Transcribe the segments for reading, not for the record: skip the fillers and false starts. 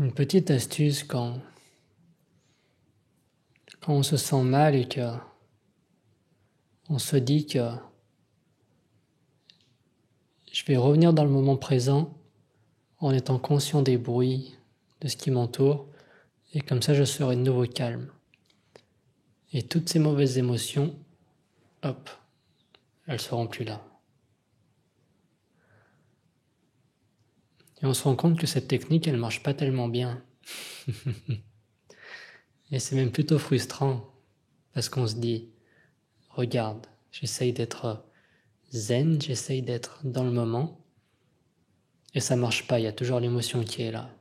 Une petite astuce quand on se sent mal et que on se dit que je vais revenir dans le moment présent en étant conscient des bruits, de ce qui m'entoure, et comme ça je serai de nouveau calme. Et toutes ces mauvaises émotions, hop, elles seront plus là. Et on se rend compte que cette technique, elle marche pas tellement bien. Et c'est même plutôt frustrant, parce qu'on se dit, regarde, j'essaye d'être zen, j'essaye d'être dans le moment, et ça marche pas, il y a toujours l'émotion qui est là.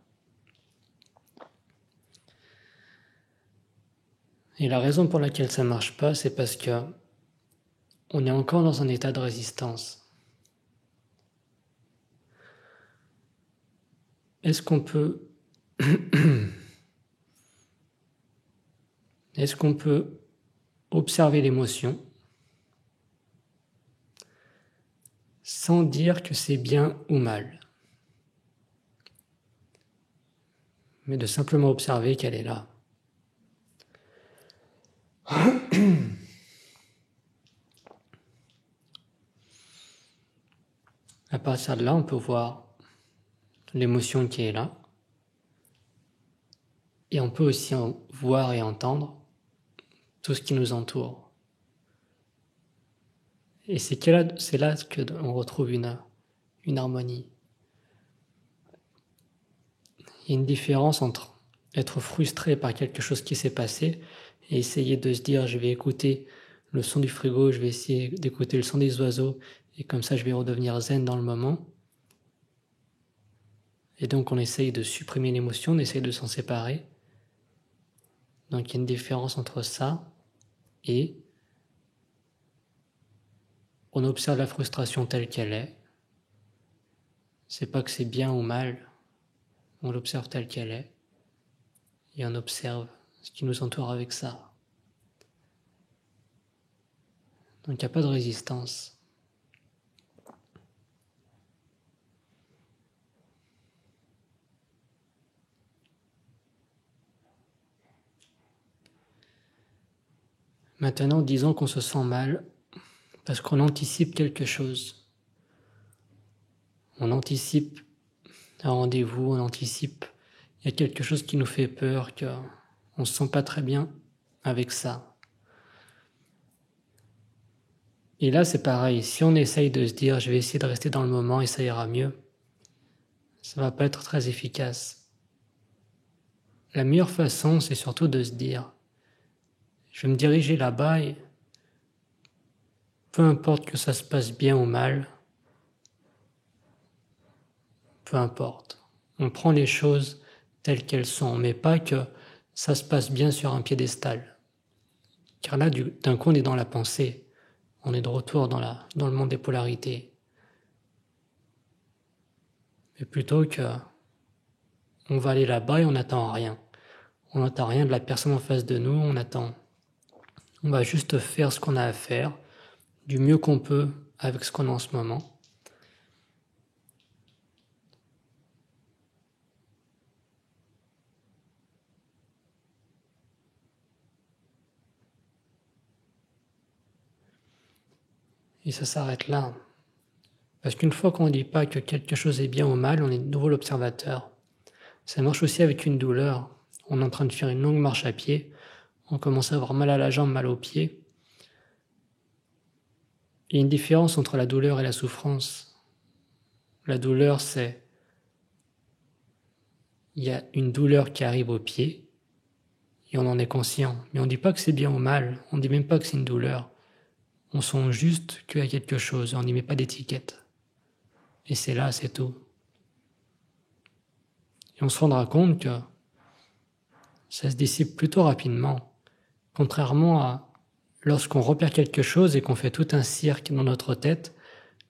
Et la raison pour laquelle ça marche pas, c'est parce que on est encore dans un état de résistance. Est-ce qu'on peut observer l'émotion sans dire que c'est bien ou mal, mais de simplement observer qu'elle est là. À partir de là, on peut voir l'émotion qui est là, et on peut aussi voir et entendre tout ce qui nous entoure. Et c'est là qu'on retrouve une harmonie. Il y a une différence entre être frustré par quelque chose qui s'est passé et essayer de se dire je vais écouter le son du frigo, je vais essayer d'écouter le son des oiseaux et comme ça je vais redevenir zen dans le moment. Et donc on essaye de supprimer l'émotion, on essaye de s'en séparer. Donc il y a une différence entre ça et on observe la frustration telle qu'elle est. C'est pas que c'est bien ou mal, on l'observe telle qu'elle est et on observe ce qui nous entoure avec ça. Donc il n'y a pas de résistance. Maintenant, disons qu'on se sent mal parce qu'on anticipe quelque chose. On anticipe un rendez-vous, on anticipe, il y a quelque chose qui nous fait peur, qu'on ne se sent pas très bien avec ça. Et là, c'est pareil, si on essaye de se dire je vais essayer de rester dans le moment et ça ira mieux, ça va pas être très efficace. La meilleure façon, c'est surtout de se dire je vais me diriger là-bas et peu importe que ça se passe bien ou mal, peu importe. On prend les choses telles qu'elles sont, mais pas que ça se passe bien sur un piédestal. Car là, d'un coup, on est dans la pensée. On est de retour dans le monde des polarités. Mais plutôt que on va aller là-bas et on n'attend rien. On n'attend rien de la personne en face de nous, on va juste faire ce qu'on a à faire, du mieux qu'on peut avec ce qu'on a en ce moment. Et ça s'arrête là. Parce qu'une fois qu'on ne dit pas que quelque chose est bien ou mal, on est de nouveau l'observateur. Ça marche aussi avec une douleur. On est en train de faire une longue marche à pied, on commence à avoir mal à la jambe, mal aux pieds. Il y a une différence entre la douleur et la souffrance. La douleur, il y a une douleur qui arrive au pied, et on en est conscient. Mais on ne dit pas que c'est bien ou mal, on ne dit même pas que c'est une douleur. On sent juste qu'il y a quelque chose, on n'y met pas d'étiquette. Et c'est là, c'est tout. Et on se rendra compte que ça se dissipe plutôt rapidement, contrairement à lorsqu'on repère quelque chose et qu'on fait tout un cirque dans notre tête,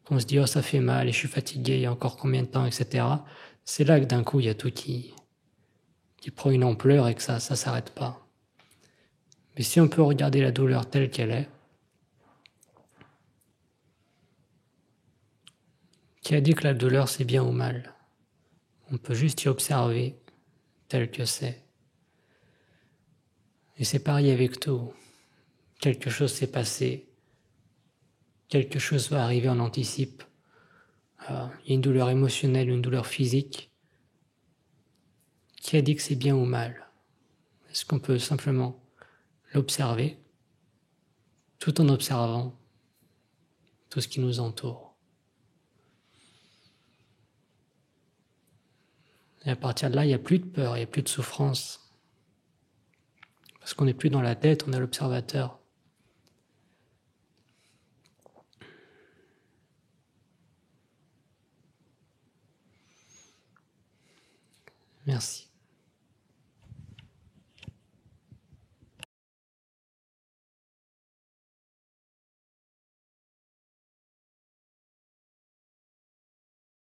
qu'on se dit « oh ça fait mal et je suis fatigué, il y a encore combien de temps, etc. » C'est là que d'un coup il y a tout qui prend une ampleur et que ça s'arrête pas. Mais si on peut regarder la douleur telle qu'elle est, qui a dit que la douleur c'est bien ou mal? On peut juste y observer tel que c'est. Et c'est pareil avec tout. Quelque chose s'est passé, quelque chose va arriver, on anticipe. Il y a une douleur émotionnelle, une douleur physique. Qui a dit que c'est bien ou mal? Est-ce qu'on peut simplement l'observer tout en observant tout ce qui nous entoure? Et à partir de là, il n'y a plus de peur, il n'y a plus de souffrance. Parce qu'on n'est plus dans la tête, on est l'observateur. Merci.